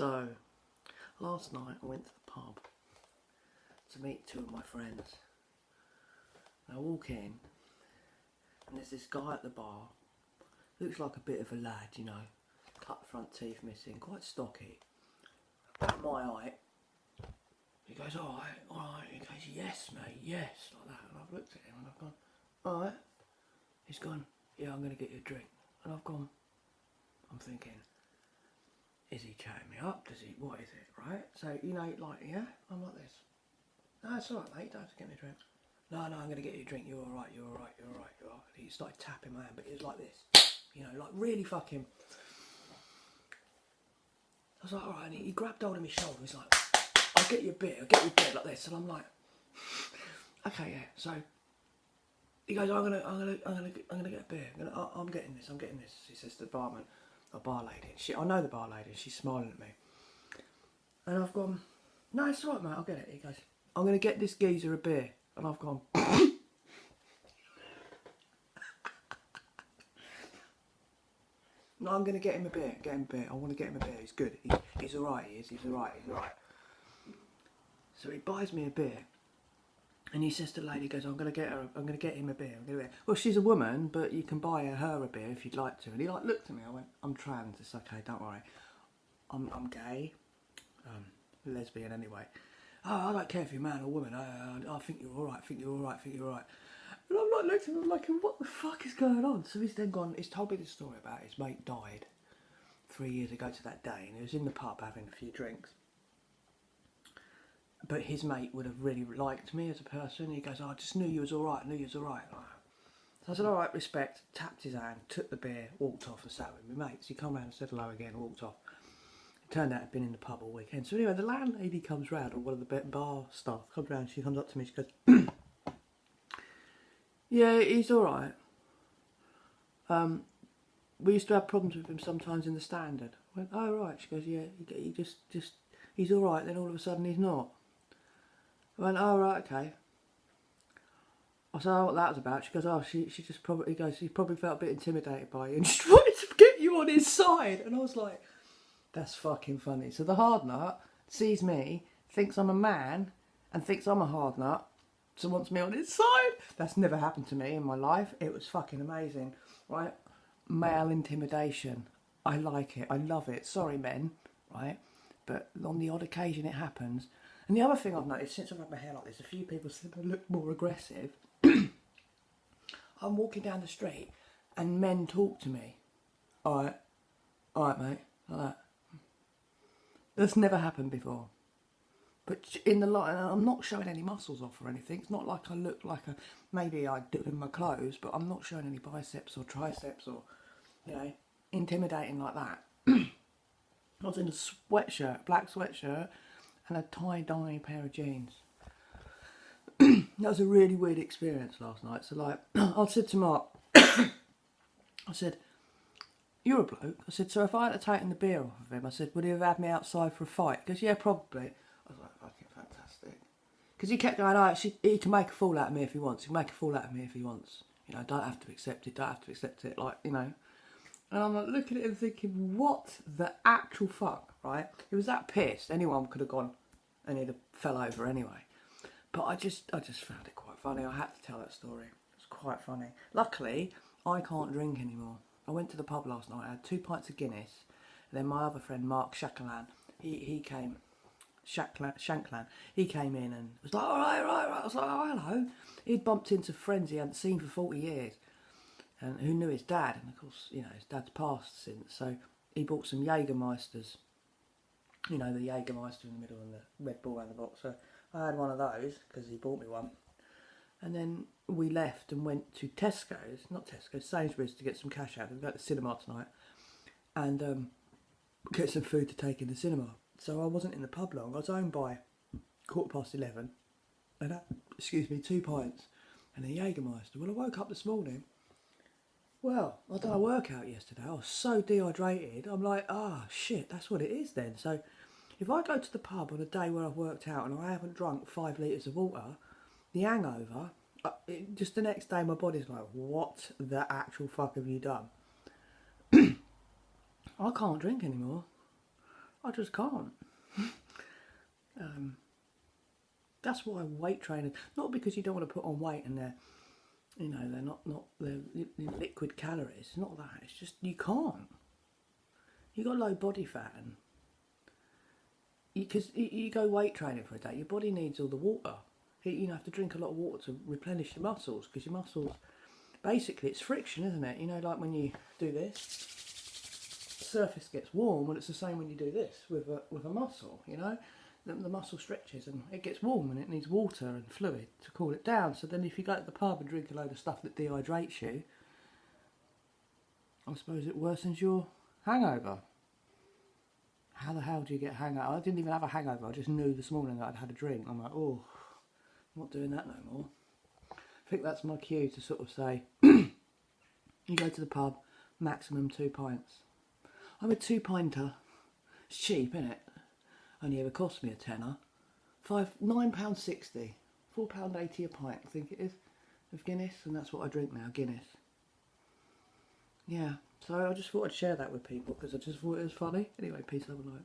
So, last night I went to the pub to meet two of my friends. And I walk in, and there's this guy at the bar. Looks like a bit of a lad, you know. Cut front teeth missing, quite stocky. About my height. He goes, alright. He goes, yes, mate, yes, like that. And I've looked at him and I've gone, alright. He's gone, yeah, I'm going to get you a drink. And I've gone, I'm thinking, is he chatting me up? What is it, right? So, you know, like, yeah, I'm like this. No, it's alright, mate, you don't have to get me a drink. No, I'm going to get you a drink, you're alright. And he started tapping my hand, but it was like this, you know, like really fucking. I was like, alright, and he grabbed hold of my shoulder, he's like, I'll get you a beer, like this. And I'm like, okay, yeah, so. He goes, I'm gonna get a beer. I'm getting this. He says to the barman, a bar lady. I know the bar lady. She's smiling at me. And I've gone, no, it's all right, mate. I'll get it. He goes, I'm gonna get this geezer a beer. And I've gone, no, I'm gonna get him a beer. I want to get him a beer. He's good. He's all right. He's all right. So he buys me a beer. And he says to the lady, he goes, I'm going to get him a beer. Well, she's a woman, but you can buy her a beer if you'd like to. And he like looked at me. I went, I'm trans. It's okay. Don't worry. I'm gay. Lesbian anyway. Oh, I don't care if you're a man or woman. I think you're all right. And I'm like looking at him, I'm like, what the fuck is going on? So he's then gone. He's told me this story about his mate died 3 years ago to that day, and he was in the pub having a few drinks. But his mate would have really liked me as a person. He goes, I just knew you was all right. So I said, all right, respect. Tapped his hand, took the beer, walked off and sat with my mates. He come round and said hello again, walked off. It turned out I'd been in the pub all weekend. So anyway, the landlady comes round, or one of the bar staff comes round. She comes up to me, she goes, yeah, he's all right. We used to have problems with him sometimes in the Standard. I went, oh right. She goes, yeah, he just he's all right. Then all of a sudden he's not. I went, oh right, okay. I said, oh, what that was about. She goes, oh, she just probably, he probably felt a bit intimidated by you and just wanted to get you on his side. And I was like, that's fucking funny. So the hard nut sees me, thinks I'm a man, and thinks I'm a hard nut, so wants me on his side. That's never happened to me in my life. It was fucking amazing, right? Male intimidation. I like it. I love it. Sorry, men, right? But on the odd occasion it happens. And the other thing I've noticed, since I've had my hair like this, a few people said I look more aggressive. I'm walking down the street and men talk to me. Alright, mate, like that. That's never happened before. But in the light, I'm not showing any muscles off or anything. It's not like I look like maybe I do in my clothes, but I'm not showing any biceps or triceps or, you know, intimidating like that. I was in a sweatshirt, black sweatshirt, and a tie-dye pair of jeans. That was a really weird experience last night. So like, I said to Mark, I said, you're a bloke. I said, so if I had taken the beer off of him, I said, would he have had me outside for a fight? He goes, yeah, probably. I was like, fucking fantastic. Because he kept going, oh, he can make a fool out of me if he wants. He can make a fool out of me if he wants. You know, don't have to accept it, like, you know. And I'm like looking at him thinking, what the actual fuck, right? He was that pissed. Anyone could have gone and he'd have fell over anyway. But I just found it quite funny. I had to tell that story. It was quite funny. Luckily, I can't drink anymore. I went to the pub last night. I had 2 pints of Guinness. And then my other friend, Mark Shankland, he came. Shankland. He came in and was like, all right. I was like, oh, hello. He'd bumped into friends he hadn't seen for 40 years. And who knew his dad. And of course, you know, his dad's passed since. So he bought some Jägermeisters. You know, the Jägermeister in the middle and the Red Bull around the box. So I had one of those because he bought me one. And then we left and went to Sainsbury's to get some cash out. We're going to the cinema tonight. And get some food to take in the cinema. So I wasn't in the pub long. I was home by 11:15. And I had, 2 pints and a Jägermeister. Well, I woke up this morning. Well, I done a workout yesterday. I was so dehydrated. I'm like, shit, that's what it is then. So if I go to the pub on a day where I've worked out and I haven't drunk 5 litres of water, the hangover, just the next day my body's like, what the actual fuck have you done? I can't drink anymore. I just can't. That's why weight training, not because you don't want to put on weight and they're, you know, they're liquid calories. It's not that. It's just you can't. You got low body fat, and because you go weight training for a day, your body needs all the water. You have to drink a lot of water to replenish your muscles, because your muscles, basically, it's friction, isn't it? You know, like when you do this, the surface gets warm, and it's the same when you do this with a muscle. You know. The muscle stretches and it gets warm and it needs water and fluid to cool it down. So then if you go to the pub and drink a load of stuff that dehydrates you, I suppose it worsens your hangover. How the hell do you get a hangover? I didn't even have a hangover. I just knew this morning that I'd had a drink. I'm like, oh, I'm not doing that no more. I think that's my cue to sort of say, you go to the pub, maximum 2 pints. I'm a 2-pinter. It's cheap, isn't it? Only ever cost me a tenner. £9.60, £4.80 a pint, I think it is, of Guinness, and that's what I drink now, Guinness. Yeah, so I just thought I'd share that with people because I just thought it was funny. Anyway, peace, love and light.